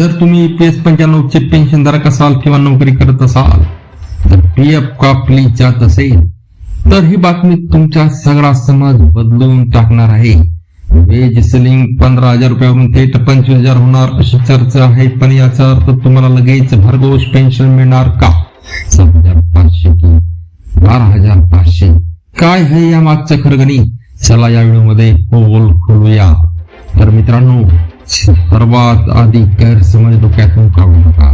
जर तुम्ही EPS 95 चे पेन्शनधारक असाल किंवा नोकरी करत असाल तर PF कापली जात असेल तर ही बातमी तुमचा सगळा समाज बदलून टाकणार आहे. वेज सिलिंग 15,000 रुपयावरून थेट 25,000 होणार अशी चर्चा आहे. पण याचा अर्थ तुम्हाला लगेच भरघोस पेन्शन मिळणार का? 7,500 की 12,500? काय आहे या मागचं खरं गणित? चला या व्हिडिओमध्ये पोल खोलूया. तर मित्रांनो, सर्वात आधी गैरसमज डोक्यातून काढू नका.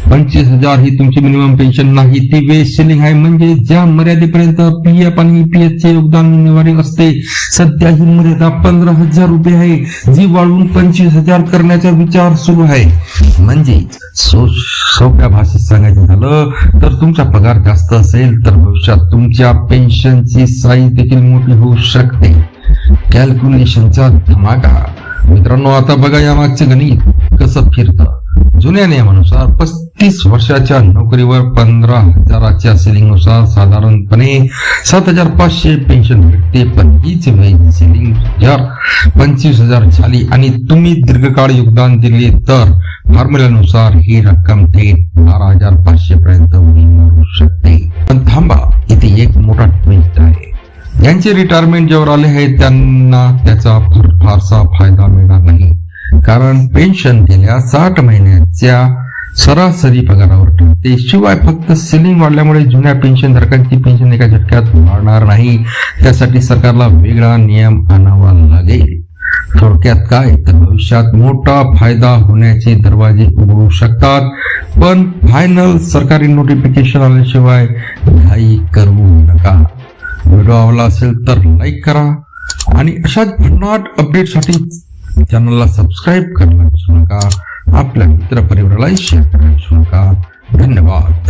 25,000 ही तुमची मिनिमम पेन्शन नाही, ती वेज सिलिंग आहे. म्हणजे ज्या मर्यादेपर्यंत PF आणि EPS चे योगदान निवारी असते, सध्या ही मर्यादा 15,000 रुपये आहे, जी वाढवून 25,000 करण्याचा विचार सुरू आहे. म्हणजे सोप्या भाषेत सांगायचं झालं तर तुमचा पगार जास्त असेल तर भविष्यात तुमच्या पेन्शनची साईज देखील मोठी होऊ शकते. कॅल्क्युलेशनचा धमाका. मित्रांनो, आता बघा या मागचं गणित कसं फिरतं. जुन्या नियमानुसार 35 वर्षाच्या नोकरीवर 15,000च्या सिलिंगनुसार साधारणपणे 7,500 पेन्शन भेटते. पण हीच वेज सिलिंग जर 25,000 झाली आणि तुम्ही दीर्घकाळ योगदान दिले तर फॉर्म्युल्यानुसार ही रक्कम थेट 12,500 पर्यंत होऊ शकते. पण थांबा, इथे एक मोठा ट्विस्ट आहे. ज्यांचे रिटायरमेंट ज्यावर आले आहे त्यांना त्याचा फारसा फायदा मिळणार नाही, कारण पेन्शन गेल्या 60 महिन्याच्या सरासरी पगारावर ठरते. शिवाय फक्त सिलिंग वाढल्यामुळे जुन्या पेन्शनधारकांची पेन्शन एका झटक्यात वाढणार नाही. त्यासाठी सरकारला वेगळा नियम आणावा लागेल. थोडक्यात काय तर भविष्यात मोठा फायदा होण्याचे दरवाजे उघडू शकतात. पण फायनल सरकारी नोटिफिकेशन आल्याशिवाय घाई करू नका. व्हिडिओ आवडला असेल तर लाईक करा आणि अशाच भन्नाट अपडेटसाठी चॅनलला सबस्क्राईब करायला विसरू नका. आपल्या मित्रपरिवाराला शेअर करायला विसरू नका. धन्यवाद.